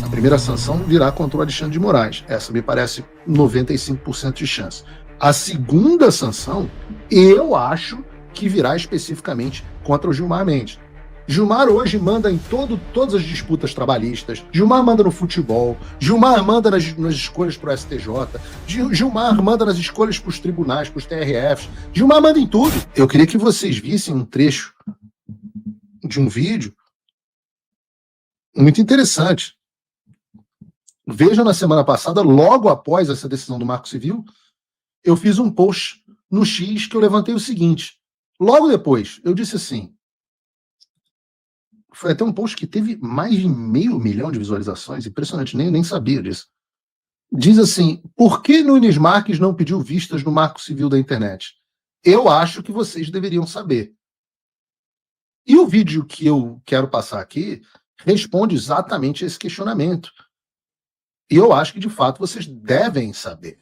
A primeira sanção virá contra o Alexandre de Moraes. Essa me parece 95% de chance. A segunda sanção, eu acho que virá especificamente contra o Gilmar Mendes. Gilmar hoje manda em todas as disputas trabalhistas. Gilmar manda no futebol. Gilmar manda nas escolhas para o STJ. Gilmar manda nas escolhas para os tribunais, para os TRFs. Gilmar manda em tudo. Eu queria que vocês vissem um trecho de um vídeo muito interessante. Vejam, na semana passada, logo após essa decisão do Marco Civil, eu fiz um post no X que eu levantei o seguinte. Logo depois, eu disse assim, foi até um post que teve mais de 500 mil de visualizações, impressionante, nem sabia disso. Diz assim, por que Nunes Marques não pediu vistas no Marco Civil da internet? Eu acho que vocês deveriam saber. E o vídeo que eu quero passar aqui responde exatamente a esse questionamento. E eu acho que, de fato, vocês devem saber.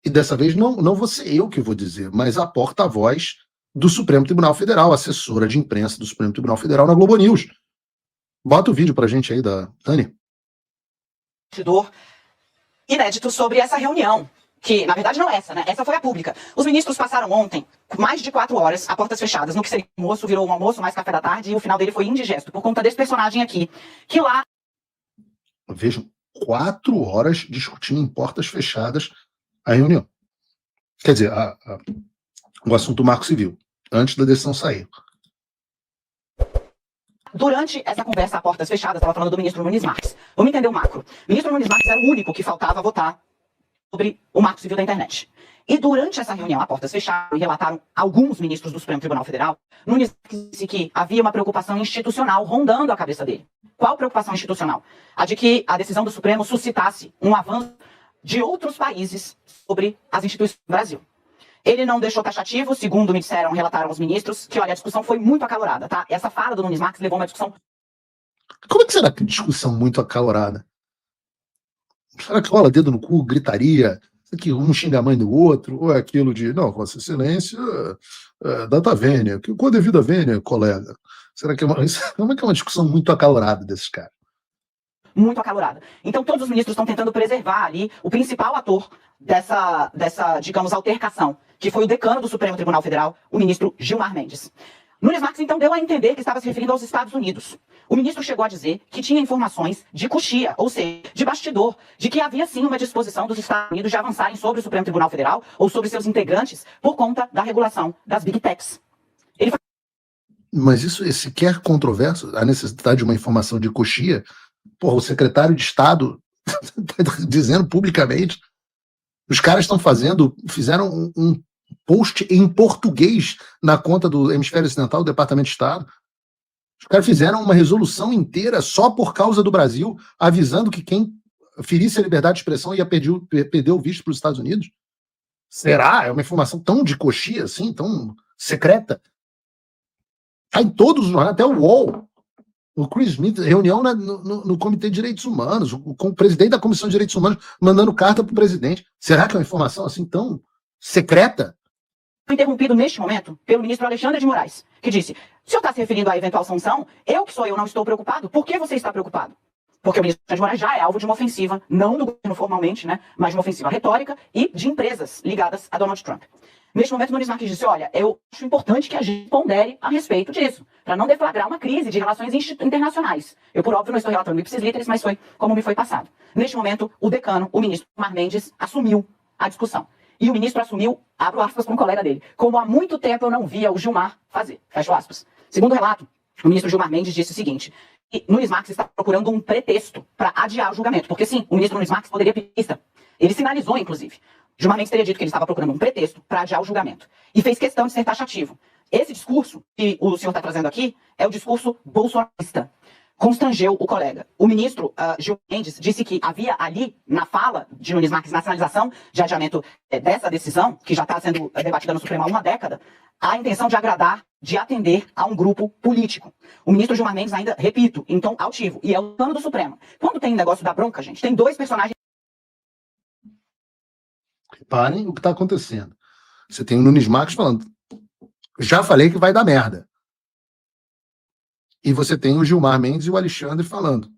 E dessa vez não vou ser eu que vou dizer, mas a porta-voz do Supremo Tribunal Federal, assessora de imprensa do Supremo Tribunal Federal na Globo News. Bota o vídeo pra gente aí da Dani. Inédito sobre essa reunião, que na verdade não é essa, né? Essa foi a pública. Os ministros passaram ontem mais de 4 horas a portas fechadas, no que seria almoço, virou um almoço mais café da tarde, e o final dele foi indigesto, por conta desse personagem aqui, que lá... Vejam, 4 horas discutindo em portas fechadas a reunião. Quer dizer, o assunto Marco Civil, antes da decisão sair. Durante essa conversa a portas fechadas, estava falando do ministro Nunes Marques. Vamos entender o macro. O ministro Nunes Marques era o único que faltava votar sobre o Marco Civil da internet. E durante essa reunião, a portas fechadas, relataram alguns ministros do Supremo Tribunal Federal, Nunes disse que havia uma preocupação institucional rondando a cabeça dele. Qual preocupação institucional? A de que a decisão do Supremo suscitasse um avanço de outros países sobre as instituições do Brasil. Ele não deixou taxativo, segundo me disseram, relataram os ministros, que, olha, a discussão foi muito acalorada, tá? Essa fala do Nunes Marques levou uma discussão... Como é que será que discussão muito acalorada? Será que rola dedo no cu, gritaria, que um xinga a mãe do outro, ou é aquilo de, não, Vossa Excelência, data vênia, com a devida vênia, colega? Será que como é que é uma discussão muito acalorada desses caras? Muito acalorada. Então todos os ministros estão tentando preservar ali o principal ator dessa, digamos, altercação, que foi o decano do Supremo Tribunal Federal, o ministro Gilmar Mendes. Nunes Marques, então, deu a entender que estava se referindo aos Estados Unidos. O ministro chegou a dizer que tinha informações de coxia, ou seja, de bastidor, de que havia sim uma disposição dos Estados Unidos de avançarem sobre o Supremo Tribunal Federal ou sobre seus integrantes por conta da regulação das Big Techs. Mas isso é sequer controverso, a necessidade de uma informação de coxia? Porra, o secretário de Estado está dizendo publicamente. Os caras fizeram um post em português na conta do Hemisfério Ocidental, do Departamento de Estado. Os caras fizeram uma resolução inteira só por causa do Brasil, avisando que quem ferisse a liberdade de expressão ia perder o visto para os Estados Unidos. Será? É uma informação tão de coxia, assim, tão secreta? Está em todos os jornais, até o UOL. O Chris Smith, reunião no Comitê de Direitos Humanos, com o presidente da Comissão de Direitos Humanos mandando carta para o presidente. Será que é uma informação assim tão secreta? Interrompido neste momento pelo ministro Alexandre de Moraes, que disse, o senhor está se referindo à eventual sanção? Eu não estou preocupado. Por que você está preocupado? Porque o ministro Alexandre de Moraes já é alvo de uma ofensiva, não do governo formalmente, né, mas de uma ofensiva retórica e de empresas ligadas a Donald Trump. Neste momento, o Nunes Marques disse, olha, eu acho importante que a gente pondere a respeito disso, para não deflagrar uma crise de relações internacionais. Eu, por óbvio, não estou relatando ipsis literis, mas foi como me foi passado. Neste momento, o decano, o ministro Gilmar Mendes, assumiu a discussão. E o ministro assumiu, abro aspas para um colega dele, como há muito tempo eu não via o Gilmar fazer, fecho aspas. Segundo o relato, o ministro Gilmar Mendes disse o seguinte, que Nunes Marques está procurando um pretexto para adiar o julgamento, porque sim, o ministro Nunes Marques poderia pedir pista. Ele sinalizou, inclusive. Gilmar Mendes teria dito que ele estava procurando um pretexto para adiar o julgamento. E fez questão de ser taxativo. Esse discurso que o senhor está trazendo aqui é o discurso bolsonarista. Constrangeu o colega. O ministro Gilmar Mendes disse que havia ali, na fala de Nunes Marques, na sinalização de adiamento dessa decisão, que já está sendo debatida no Supremo há uma década, a intenção de agradar, de atender a um grupo político. O ministro Gilmar Mendes ainda, repito, em tom altivo, e é o dono do Supremo. Quando tem negócio da bronca, gente, tem dois personagens. Reparem o que está acontecendo. Você tem o Nunes Marques falando, já falei que vai dar merda. E você tem o Gilmar Mendes e o Alexandre falando: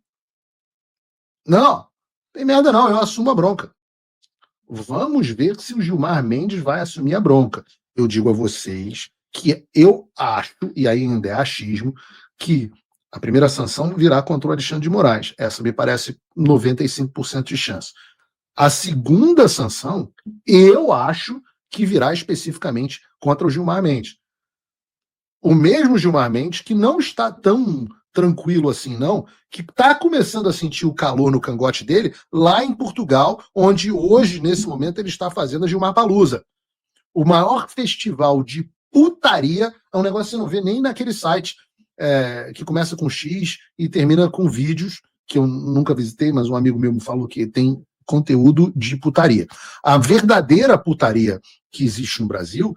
não, tem merda não, eu assumo a bronca. Vamos ver se o Gilmar Mendes vai assumir a bronca. Eu digo a vocês que eu acho, e aí ainda é achismo, que a primeira sanção virá contra o Alexandre de Moraes. Essa me parece 95% de chance. A segunda sanção, eu acho que virá especificamente contra o Gilmar Mendes. O mesmo Gilmar Mendes, que não está tão tranquilo assim, não, que está começando a sentir o calor no cangote dele lá em Portugal, onde hoje, nesse momento, ele está fazendo a Gilmar Palusa. O maior festival de putaria é um negócio que você não vê nem naquele site que começa com X e termina com vídeos, que eu nunca visitei, mas um amigo meu me falou que tem conteúdo de putaria. A verdadeira putaria que existe no Brasil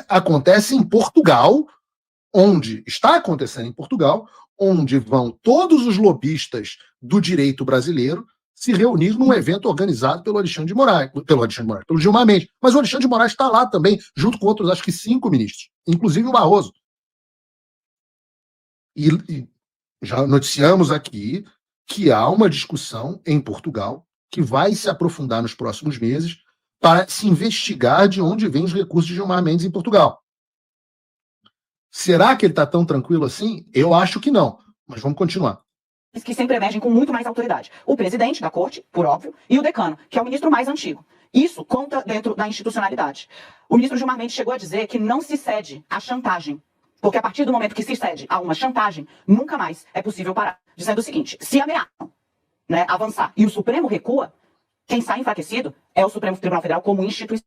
acontece em Portugal, onde está acontecendo em Portugal, onde vão todos os lobistas do direito brasileiro se reunir num evento organizado pelo Alexandre de Moraes, pelo Gilmar Mendes. Mas o Alexandre de Moraes está lá também, junto com outros, acho que 5 ministros, inclusive o Barroso. E já noticiamos aqui que há uma discussão em Portugal que vai se aprofundar nos próximos meses para se investigar de onde vêm os recursos de Gilmar Mendes em Portugal. Será que ele está tão tranquilo assim? Eu acho que não, mas vamos continuar. Que sempre emergem com muito mais autoridade. O presidente da corte, por óbvio, e o decano, que é o ministro mais antigo. Isso conta dentro da institucionalidade. O ministro Gilmar Mendes chegou a dizer que não se cede à chantagem, porque a partir do momento que se cede a uma chantagem, nunca mais é possível parar. Dizendo o seguinte, se ameaçam, né, avançar e o Supremo recua, quem sai enfraquecido é o Supremo Tribunal Federal como instituição.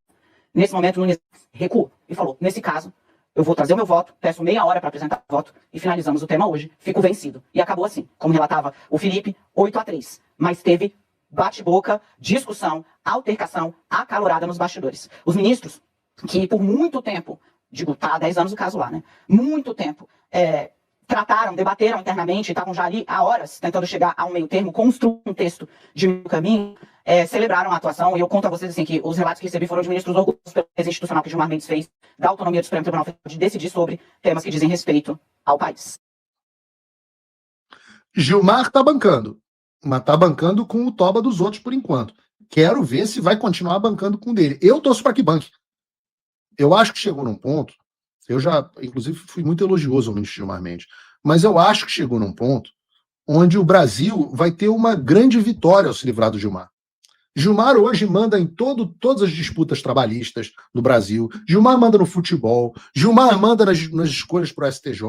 Nesse momento, Nunes recua e falou, nesse caso, eu vou trazer o meu voto, peço meia hora para apresentar o voto e finalizamos o tema hoje. Fico vencido. E acabou assim, como relatava o Felipe, 8-3. Mas teve bate-boca, discussão, altercação acalorada nos bastidores. Os ministros, que por muito tempo, digo, tá há 10 anos o caso lá, né? Muito tempo, trataram, debateram internamente, estavam já ali há horas tentando chegar a um meio termo, construir um texto de meio caminho, celebraram a atuação, e eu conto a vocês assim, que os relatos que recebi foram de ministros orgulhosos pela defesa institucional que Gilmar Mendes fez, da autonomia do Supremo Tribunal Federal de decidir sobre temas que dizem respeito ao país. Gilmar está bancando, mas está bancando com o toba dos outros por enquanto. Quero ver se vai continuar bancando com o dele. Eu torço para que banque. Eu acho que chegou num ponto, eu já, inclusive, fui muito elogioso ao ministro Gilmar Mendes, mas eu acho que chegou num ponto onde o Brasil vai ter uma grande vitória ao se livrar do Gilmar. Gilmar hoje manda em todas as disputas trabalhistas no Brasil. Gilmar manda no futebol. Gilmar manda nas escolhas para o STJ.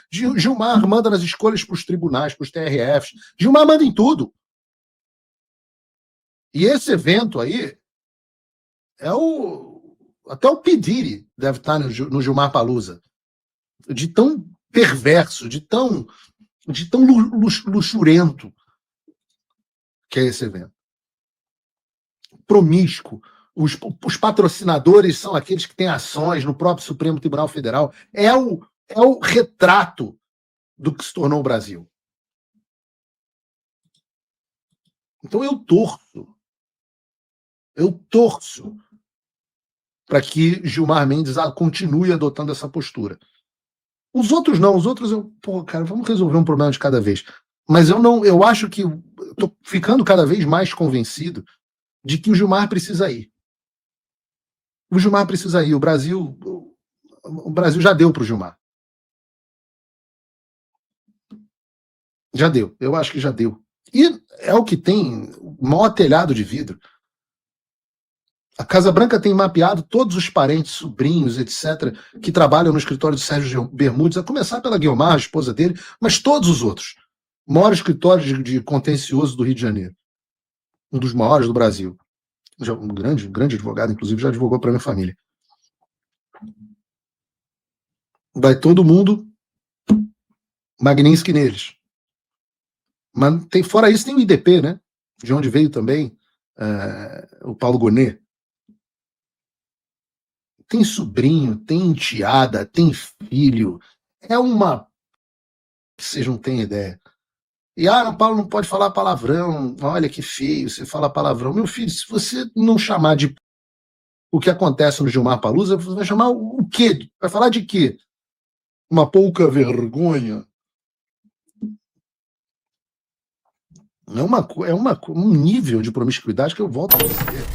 Gilmar manda nas escolhas para os tribunais, para os TRFs. Gilmar manda em tudo. E esse evento aí até o Pediri deve estar no Gilmar Palusa. De tão perverso, de tão luxurento que é esse evento. Promíscuo. Os patrocinadores são aqueles que têm ações no próprio Supremo Tribunal Federal. É o retrato do que se tornou o Brasil. Então eu torço para que Gilmar Mendes continue adotando essa postura. Os outros não, cara, vamos resolver um problema de cada vez. Mas eu acho que estou ficando cada vez mais convencido de que o Gilmar precisa ir. O Gilmar precisa ir. O Brasil já deu para o Gilmar. Já deu. Eu acho que já deu. E é o que tem o maior telhado de vidro. A Casa Branca tem mapeado todos os parentes, sobrinhos, etc., que trabalham no escritório de Sérgio Bermudes, a começar pela Guiomar, a esposa dele, mas todos os outros. O maior escritório de contencioso do Rio de Janeiro. Um dos maiores do Brasil. Um grande advogado, inclusive, já advogou para minha família. Vai todo mundo Magnitsky neles. Mas fora isso, tem o IDP, né? De onde veio também o Paulo Gonet. Tem sobrinho, tem enteada, tem filho. É uma... Vocês não têm ideia. E, o Paulo não pode falar palavrão. Olha que feio, você fala palavrão. Meu filho, se você não chamar de o que acontece no Gilmar Palusa, você vai chamar o quê? Vai falar de quê? Uma pouca vergonha É um nível de promiscuidade que eu volto a dizer.